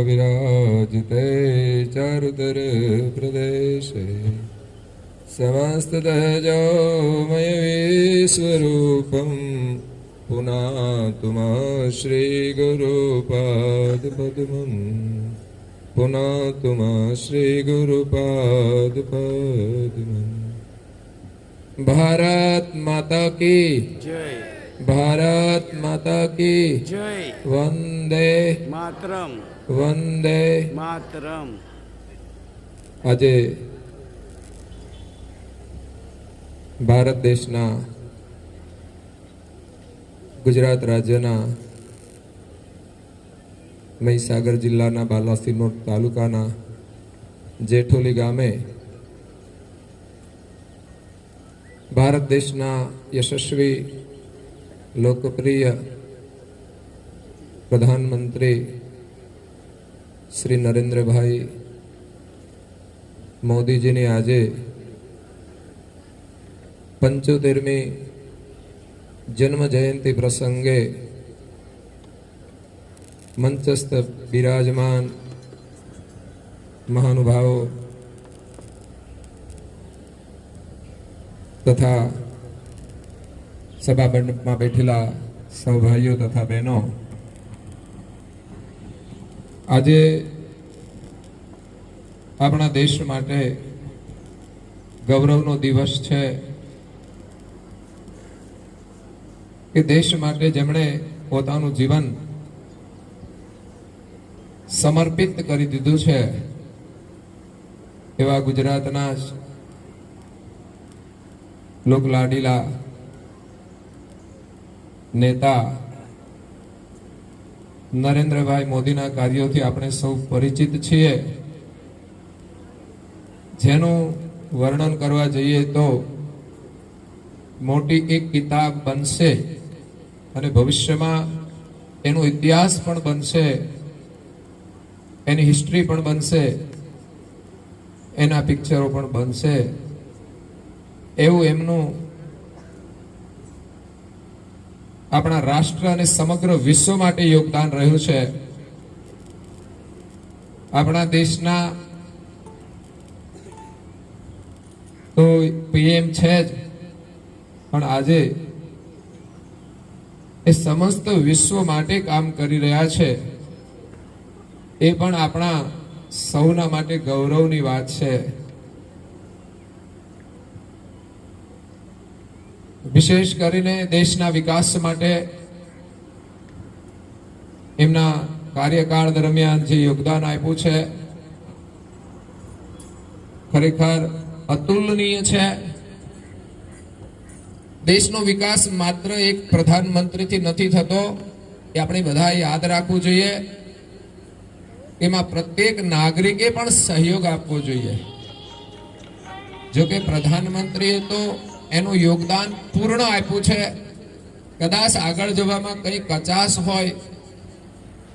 विराजते चारुतर प्रदेशे समस्ततजोमय विश्वरूपं पुनातुमा श्रीगुरुपादपद्मं पुनातुमा श्रीगुरुपादपद्मम्। भारत माता की जय। भारत माता की जय। वंदे मातरम। वंदे मातरम। आज भारत देशना गुजरात राज्यना મહીસાગર જિલ્લાના બાલાસિનોર તાલુકાના જેઠોલી ગામે ભારત દેશના યશસ્વી લોકપ્રિય પ્રધાનમંત્રી શ્રી નરેન્દ્રભાઈ મોદીજીની આજે 75મી જન્મ જયંતિ પ્રસંગે મંચસ્થ બિરાજમાન મહાનુભાવો તથા સભા મંડપમાં બેઠેલા સૌ ભાઈઓ તથા બહેનો, આજે આપણા દેશ માટે ગૌરવનો દિવસ છે કે દેશ માટે જેમણે પોતાનું જીવન સમર્પિત કરી દીધું છે એવા ગુજરાતના જ લોકલાડીલા નેતા નરેન્દ્રભાઈ મોદીના કાર્યોથી આપણે સૌ પરિચિત છીએ, જેનું વર્ણન કરવા જઈએ તો મોટી એક કિતાબ બનશે અને ભવિષ્યમાં એનો ઇતિહાસ પણ બનશે, એની હિસ્ટ્રી પણ બનશે, એના પિક્ચરો પણ બનશે એવું એમનું આપણા રાષ્ટ્ર અને સમગ્ર વિશ્વ માટે યોગદાન રહ્યું છે। આપણા દેશના તો પીએમ છે જ, પણ આજે એ સમસ્ત વિશ્વ માટે કામ કરી રહ્યા છે, એ પણ આપણા સૌના માટે ગૌરવની વાત છે। વિશેષ કરીને દેશના વિકાસ માટે એમના કાર્યકાળ દરમિયાન જે યોગદાન આપ્યું છે ખરેખર અતુલનીય છે। દેશનો વિકાસ માત્ર એક પ્રધાનમંત્રીથી નથી થતો, એ આપણે બધા યાદ રાખવું જોઈએ। એમાં પ્રત્યેક નાગરિકે પણ સહયોગ આપવો જોઈએ। જો કે પ્રધાનમંત્રીએ તો એનું યોગદાન પૂર્ણ આપ્યું છે, કદાચ આગળ જવામાં કઈ કચાશ હોય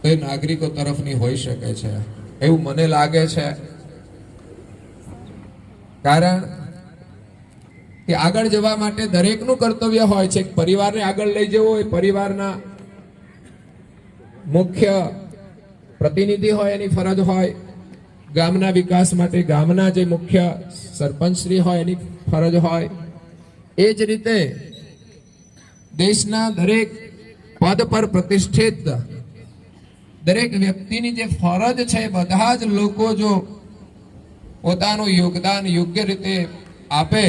તો એ નાગરિકો તરફની હોઈ શકે છે એવું મને લાગે છે। કારણ કે આગળ જવા માટે દરેકનું કર્તવ્ય હોય છે। પરિવારને આગળ લઈ જવો એ પરિવારના મુખ્ય પ્રતિનિધિ હોય એની ફરજ હોય, ગામના વિકાસ માટે ગામના જે મુખ્ય સરપંચશ્રી હોય એની ફરજ હોય, એ જ રીતે દેશના દરેક પદ પર પ્રતિષ્ઠિત દરેક વ્યક્તિની જે ફરજ છે, બધા જ લોકો જો પોતાનું યોગદાન યોગ્ય રીતે આપે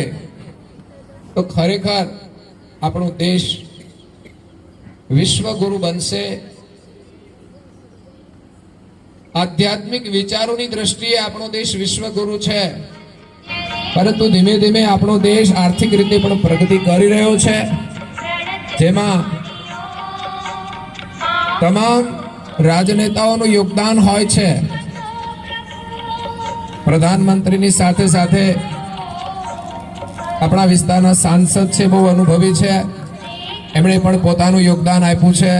તો ખરેખર આપણો દેશ વિશ્વગુરુ બનશે। આધ્યાત્મિક વિચારોની દ્રષ્ટિએ આપણો દેશ વિશ્વગુરુ છે, પરંતુ ધીમે ધીમે આપણો દેશ આર્થિક રીતે પણ પ્રગતિ કરી રહ્યો છે, જેમાં તમામ રાજનેતાઓનું યોગદાન હોય છે। પ્રધાનમંત્રીની સાથે સાથે આપણા વિસ્તારના સાંસદ છે, બહુ અનુભવી છે, એમણે પણ પોતાનું યોગદાન આપ્યું છે।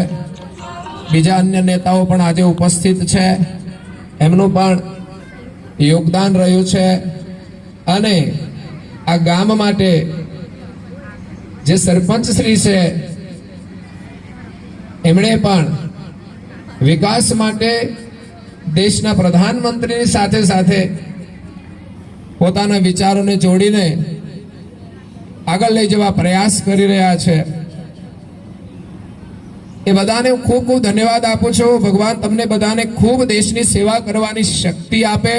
બીજા અન્ય નેતાઓ પણ આજે ઉપસ્થિત છે, એમનું પણ યોગદાન રહ્યું છે। અને આ ગામ માટે જે સરપંચ શ્રી છે એમણે પણ વિકાસ માટે દેશના પ્રધાનમંત્રીની સાથે સાથે પોતાના વિચારોને જોડીને આગળ લઈ જવા પ્રયાસ કરી રહ્યા છે. એ બધાને હું ખૂબ ખૂબ ધન્યવાદ આપું છું. ભગવાન તમને બધાને ખૂબ દેશની સેવા કરવાની શક્તિ આપે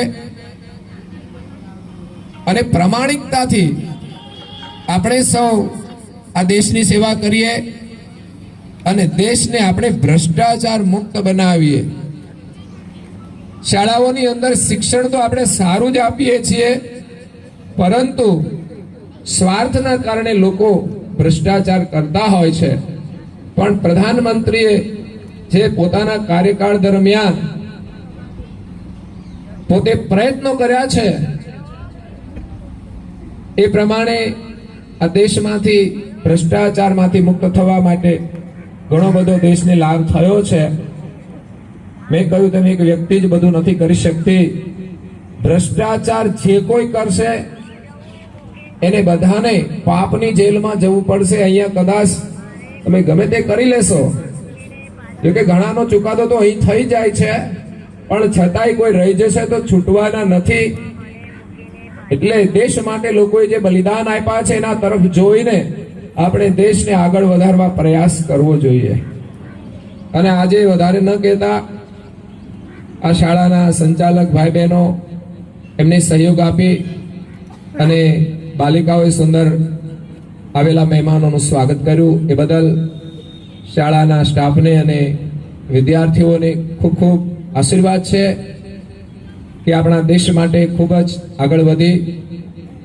અને પ્રામાણિકતાથી આપણે સૌ આ દેશની સેવા કરીએ અને દેશને આપણે ભ્રષ્ટાચાર મુક્ત બનાવીએ. શાળાઓની અંદર શિક્ષણ તો આપણે સારું જ આપીએ છીએ, પરંતુ સ્વાર્થના કારણે લોકો ભ્રષ્ટાચાર કરતા હોય છે. પણ પ્રધાનમંત્રીએ જે પોતાના કાર્યકાળ દરમિયાન પોતે પ્રયત્નો કર્યા છે એ પ્રમાણે આ દેશમાંથી ભ્રષ્ટાચારમાંથી મુક્ત થવા માટે ઘણો બધો દેશને લાભ થયો છે. મેં કહ્યું તેમ એક વ્યક્તિ જ બધું નથી કરી શકતી. ભ્રષ્ટાચાર જે કોઈ કરશે એને બધાને પાપની જેલમાં જવું પડશે. અહીંયા કદાચ તમે ગમે તે કરી લેશો, જોકે ઘણાનો ચુકાદો તો અહીં થઈ જાય છે, પણ છતાંય કોઈ રહી જશે તો છૂટવાના નથી. એટલે દેશ માટે લોકોએ જે બલિદાન આપ્યા છે એના તરફ જોઈને આપણે દેશને આગળ વધારવા પ્રયાસ કરવો જોઈએ. અને આજે વધારે ન કહેતા આ શાળાના સંચાલક ભાઈ બહેનો એમને સહયોગ આપી અને બાલિકાઓએ સુંદર આવેલા મહેમાનોનું સ્વાગત કર્યું. એ બદલ શાળાના સ્ટાફને અને વિદ્યાર્થીઓને ખૂબ ખૂબ આશીર્વાદ છે કે આપણા દેશ માટે ખૂબ જ આગળ વધી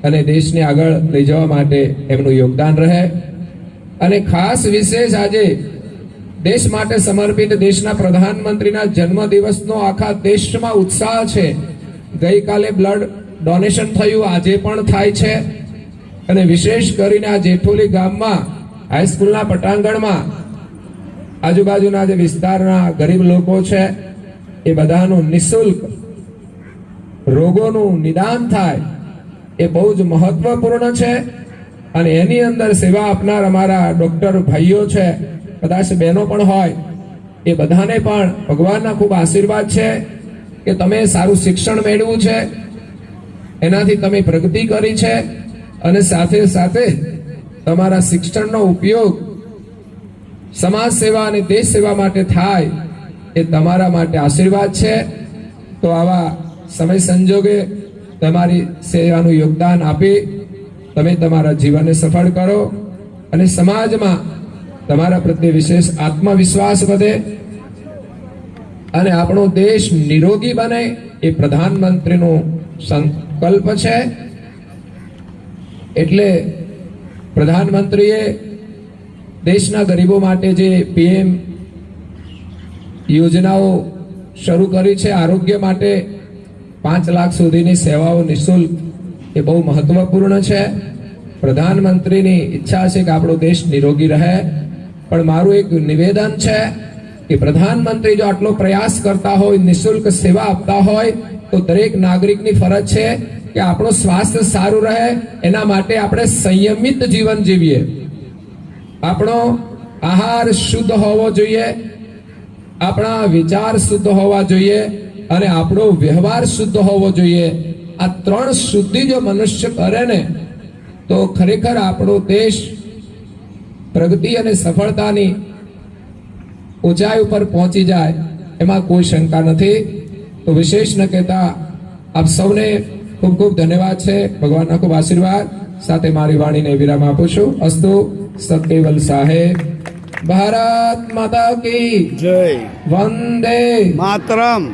અને દેશને આગળ લઈ જવા માટે એમનું યોગદાન રહે. અને ખાસ વિશેષ આજે દેશ માટે સમર્પિત દેશના પ્રધાનમંત્રીના જન્મદિવસનો આખા દેશમાં ઉત્સાહ છે. ગઈકાલે બ્લડ ડોનેશન થયું, આજે પણ થાય છે. અને વિશેષ કરીને આ જેઠોલી ગામમાં હાઈસ્કૂલના પટાંગણમાં આજુબાજુના જે વિસ્તારના ગરીબ લોકો છે એ બધાનું નિઃશુલ્ક રોગોનું નિદાન થાય એ બહુ જ મહત્વપૂર્ણ છે. અને એની અંદર સેવા આપનાર અમારા ડોક્ટર ભાઈઓ છે, કદાચ બહેનો પણ હોય, એ બધાને પણ ભગવાનના ખૂબ આશીર્વાદ છે કે તમે સારું શિક્ષણ મેળવ્યું છે, એનાથી તમે પ્રગતિ કરી છે અને સાથે સાથે તમારા શિક્ષણનો ઉપયોગ સમાજ સેવા અને દેશ સેવા માટે થાય એ તમારા માટે આશીર્વાદ છે. તો આવા સમય સંજોગે તમારી સેવાનું યોગદાન આપી તમે તમારા જીવનને સફળ કરો અને સમાજમાં તમારા પ્રત્યે વિશેષ આત્મવિશ્વાસ વધે અને આપણો દેશ નિરોગી બને એ પ્રધાનમંત્રીનો સંકલ્પ છે. એટલે પ્રધાનમંત્રીએ દેશના ગરીબો માટે જે પીએમ યોજનાઓ શરૂ કરી છે, આરોગ્ય માટે 5 લાખ સુધીની સેવાઓ નિઃશુલ્ક, એ બહુ મહત્વપૂર્ણ છે. પ્રધાનમંત્રીની ઈચ્છા છે કે આપણો દેશ નિરોગી રહે. પણ મારું એક નિવેદન છે કે પ્રધાનમંત્રી જો આટલો પ્રયાસ કરતા હોય, નિઃશુલ્ક સેવા આપતા હોય, તો દરેક નાગરિકની ફરજ છે કે આપણું સ્વાસ્થ્ય સારું રહે. એના માટે આપણે સંયમિત જીવન જીવીએ. આપણો આહાર શુદ્ધ હોવો જોઈએ, આપણા વિચાર શુદ્ધ હોવા જોઈએ અને આપણો વ્યવહાર શુદ્ધ હોવો જોઈએ. આ 3 શુદ્ધિ જો મનુષ્ય કરે ને તો ખરેખર આપણો દેશ પ્રગતિ અને સફળતાની ઊંચાઈ ઉપર પહોંચી જાય, એમાં કોઈ શંકા નથી. તો વિશેષ ન કહેતા આપ સૌને ખૂબ ખૂબ ધન્યવાદ છે. ભગવાનના ખૂબ આશીર્વાદ સાથે મારી વાણીને વિરામ આપું છું. અસ્તુ. સતકેવલ સાહેબ. ભારત માતા કી જય. વંદે માતરમ.